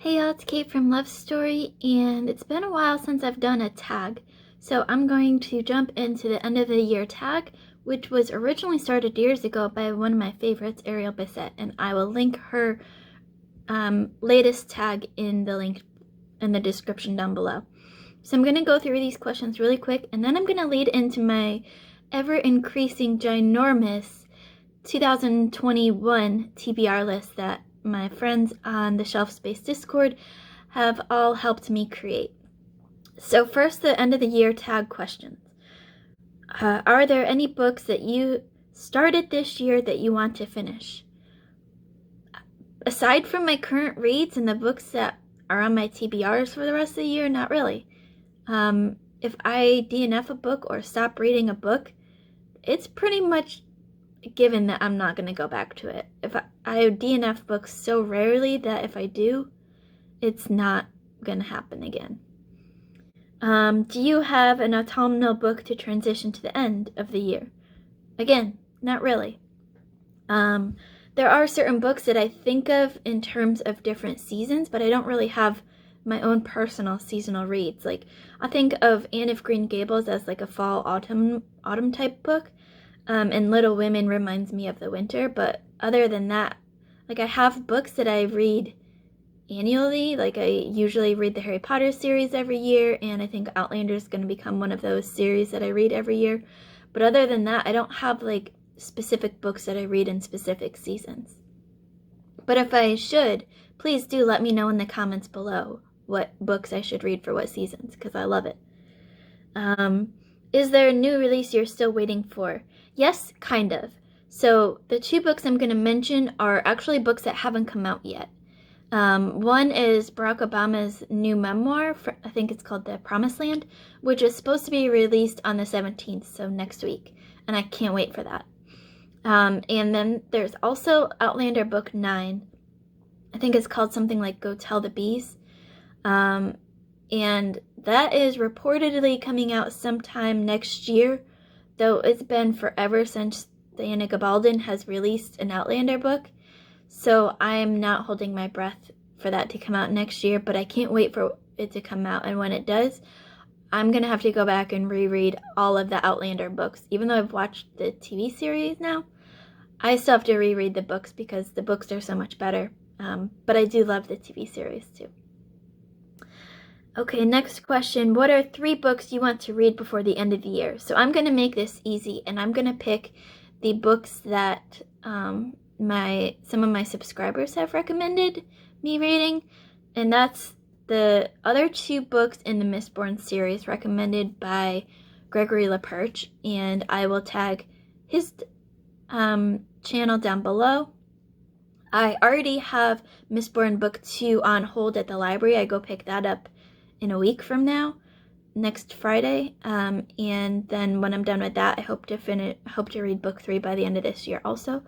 Hey y'all, it's Kate from Love Story, and it's been a while since I've done a tag, so I'm going to jump into the end of the year tag, which was originally started years ago by one of my favorites, Ariel Bissett, and I will link her latest tag in the link in the description down below. So I'm going to go through these questions really quick, and then I'm going to lead into my ever-increasing ginormous 2021 TBR list that my friends on the Shelf Space Discord have all helped me create. So first, the end of the year tag questions. Are there any books that you started this year that you want to finish? Aside from my current reads and the books that are on my TBRs for the rest of the year, not really. If I DNF a book or stop reading a book, it's pretty much given that I'm not going to go back to it. If I DNF books so rarely that if I do, it's not going to happen again. Do you have an autumnal book to transition to the end of the year? Again, not really. There are certain books that I think of in terms of different seasons, but I don't really have my own personal seasonal reads. Like, I think of Anne of Green Gables as like a fall autumn type book. And Little Women reminds me of the winter, but other than that, like, I have books that I read annually. Like, I usually read the Harry Potter series every year, and I think Outlander is going to become one of those series that I read every year. But other than that, I don't have like specific books that I read in specific seasons. But if I should, please do let me know in the comments below what books I should read for what seasons, because I love it. Is there a new release you're still waiting for? Yes, kind of. So the two books I'm going to mention are actually books that haven't come out yet. One is Barack Obama's new memoir, I think it's called The Promised Land, which is supposed to be released on the 17th, so next week, and I can't wait for that. And then there's also Outlander Book 9. I think it's called something like Go Tell the Bees. And that is reportedly coming out sometime next year, though it's been forever since Diana Gabaldon has released an Outlander book. So I'm not holding my breath for that to come out next year, but I can't wait for it to come out. And when it does, I'm going to have to go back and reread all of the Outlander books. Even though I've watched the TV series now, I still have to reread the books because the books are so much better. But I do love the TV series too. Okay, next question. What are 3 books you want to read before the end of the year? So I'm going to make this easy, and I'm going to pick the books that some of my subscribers have recommended me reading, and that's the other 2 books in the Mistborn series recommended by Gregory LaPerche, and I will tag his channel down below. I already have Mistborn Book 2 on hold at the library. I go pick that up in a week from now, next Friday, and then when I'm done with that, I hope to read Book 3 by the end of this year also.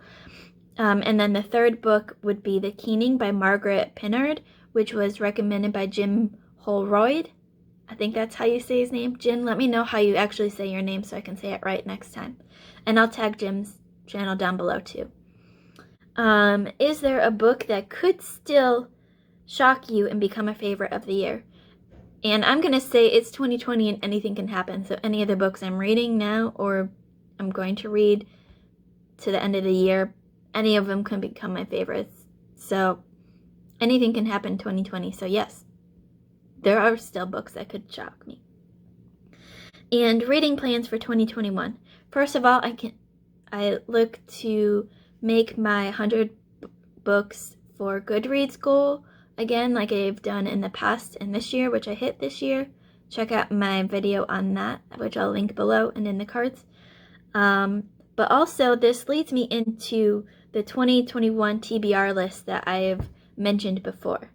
And then the 3rd book would be The Keening by Margaret Pinard, which was recommended by Jim Holroyd. I think that's how you say his name. Jim, let me know how you actually say your name so I can say it right next time. And I'll tag Jim's channel down below too. Is there a book that could still shock you and become a favorite of the year? And I'm going to say it's 2020 and anything can happen. So any of the books I'm reading now or I'm going to read to the end of the year, any of them can become my favorites. So anything can happen in 2020. So yes, there are still books that could shock me. And reading plans for 2021. First of all, I look to make my 100 books for Goodreads goal again, like I've done in the past and this year, which I hit this year. Check out my video on that, which I'll link below and in the cards. But also, this leads me into the 2021 TBR list that I have mentioned before.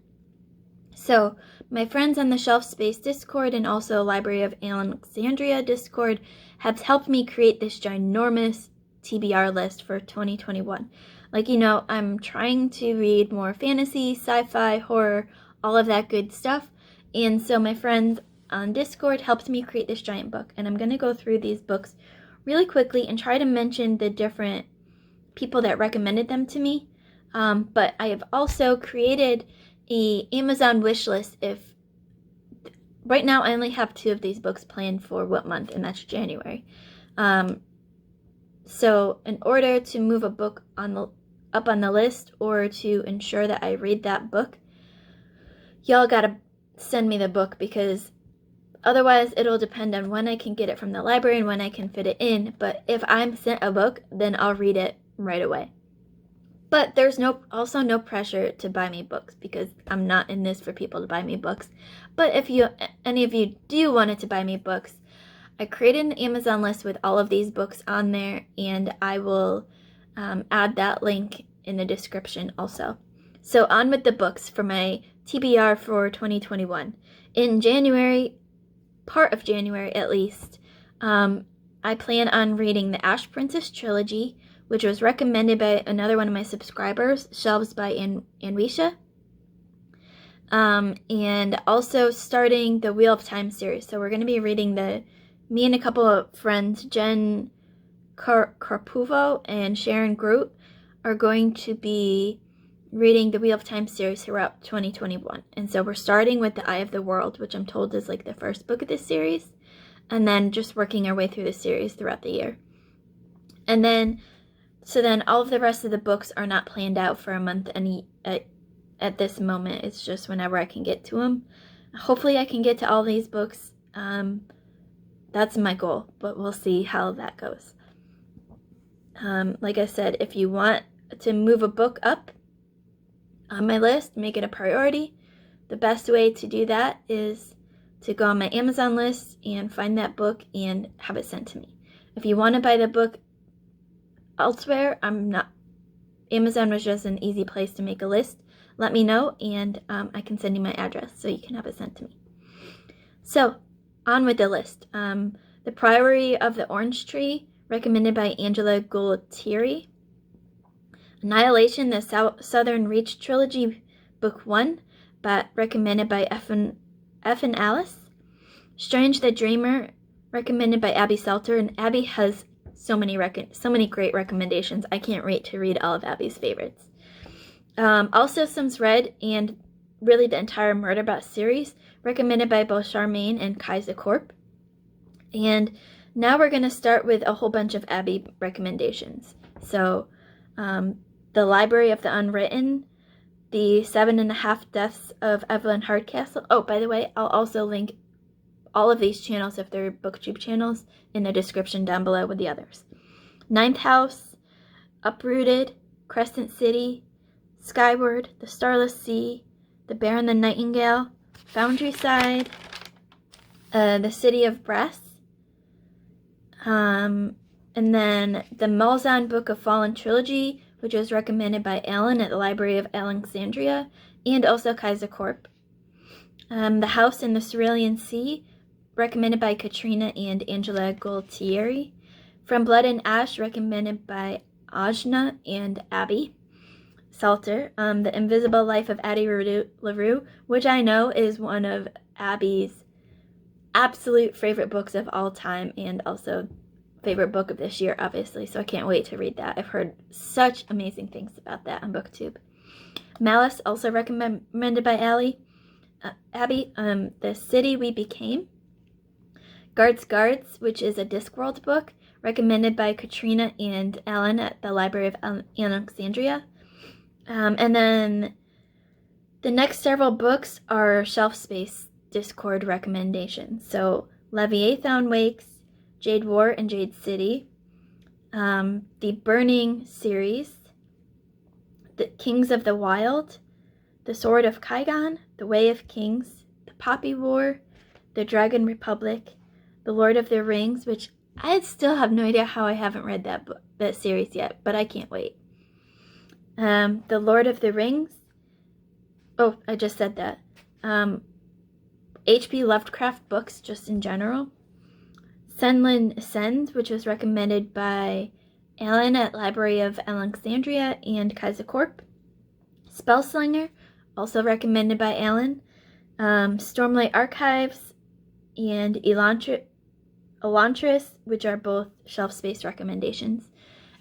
So, my friends on the Shelf Space Discord and also Library of Alexandria Discord have helped me create this ginormous TBR list for 2021. Like, you know, I'm trying to read more fantasy, sci-fi, horror, all of that good stuff. And so my friends on Discord helped me create this giant book. And I'm going to go through these books really quickly and try to mention the different people that recommended them to me. But I have also created a Amazon wish list. If right now I only have 2 of these books planned for what month, and that's January. So in order to move a book up on the list, or to ensure that I read that book, y'all gotta send me the book, because otherwise it'll depend on when I can get it from the library and when I can fit it in. But if I'm sent a book, then I'll read it right away. But there's also no pressure to buy me books, because I'm not in this for people to buy me books. But if any of you do want to buy me books, I created an Amazon list with all of these books on there, and I will add that link in the description also. So on with the books for my TBR for 2021. In January, part of January at least, I plan on reading the Ash Princess trilogy, which was recommended by another one of my subscribers, Shelves by Anwisha. And also starting the Wheel of Time series. So we're going to be reading me and a couple of friends, Jen Carpuvo and Sharon Groot, are going to be reading the Wheel of Time series throughout 2021. And so we're starting with The Eye of the World, which I'm told is like the first book of this series, and then just working our way through the series throughout the year. And then all of the rest of the books are not planned out for a month at this moment. It's just whenever I can get to them. Hopefully I can get to all these books. That's my goal, but we'll see how that goes. Like I said, if you want to move a book up on my list, make it a priority, the best way to do that is to go on my Amazon list and find that book and have it sent to me. If you want to buy the book elsewhere, Amazon was just an easy place to make a list. Let me know, and I can send you my address so you can have it sent to me. So on with the list. The Priory of the Orange Tree, recommended by Angela Gualtieri. Annihilation, the Southern Reach trilogy, book 1, but recommended by F and Alice. Strange the Dreamer, recommended by Abby Salter, and Abby has so many great recommendations. I can't wait to read all of Abby's favorites. All Systems Red, and really the entire Murderbot series, recommended by both Charmaine and Kaisa Corp. And now we're going to start with a whole bunch of Abby recommendations. So, The Library of the Unwritten, The 7.5 Deaths of Evelyn Hardcastle. Oh, by the way, I'll also link all of these channels, if they're BookTube channels, in the description down below with the others. Ninth House, Uprooted, Crescent City, Skyward, The Starless Sea, The Bear and the Nightingale, Foundry Side, The City of Brass, and then the Malzahn Book of Fallen trilogy, which was recommended by Alan at the Library of Alexandria, and also Kaisa Corp. The House in the Cerulean Sea, recommended by Katrina and Angela Gualtieri. From Blood and Ash, recommended by Ajna and Abby Salter. The Invisible Life of Addie LaRue, which I know is one of Abby's absolute favorite books of all time, and also favorite book of this year, obviously, so I can't wait to read that. I've heard such amazing things about that on BookTube. Malice, also recommended by Abby. The City We Became. Guards, which is a Discworld book, recommended by Katrina and Alan at the Library of Alexandria. And then the next several books are Shelf Space Discord recommendations. So Leviathan Wakes, Jade War and Jade City, the Burning series, the Kings of the Wild, the Sword of Kaigon, the Way of Kings, the Poppy War, the Dragon Republic, the Lord of the Rings, which I still have no idea how I haven't read that series yet, but I can't wait. The Lord of the Rings. Oh, I just said that. H.P. Lovecraft books, just in general. Senlin Ascends, which was recommended by Alan at Library of Alexandria and Kaisa Corp. Spellslinger, also recommended by Alan. Stormlight Archives and Elantris, which are both shelf space recommendations.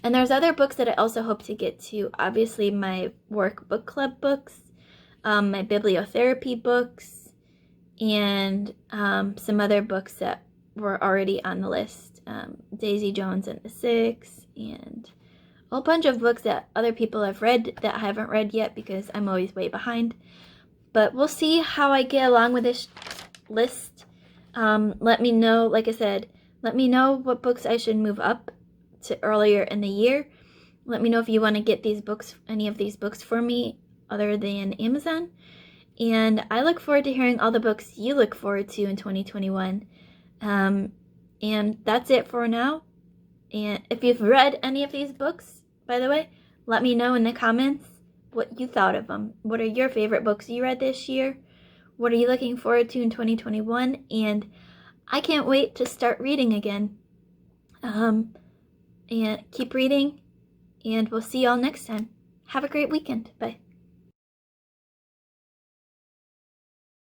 And there's other books that I also hope to get to. Obviously, my work book club books, my bibliotherapy books, and some other books that were already on the list. Daisy Jones and the Six, and a whole bunch of books that other people have read that I haven't read yet because I'm always way behind. But we'll see how I get along with this list. Let me know, like I said, let me know what books I should move up to earlier in the year. Let me know if you want to get these books, any of these books for me other than Amazon. And I look forward to hearing all the books you look forward to in 2021. And that's it for now. And if you've read any of these books, by the way, let me know in the comments what you thought of them. What are your favorite books you read this year? What are you looking forward to in 2021? And I can't wait to start reading again. And keep reading, and we'll see y'all next time. Have a great weekend. Bye.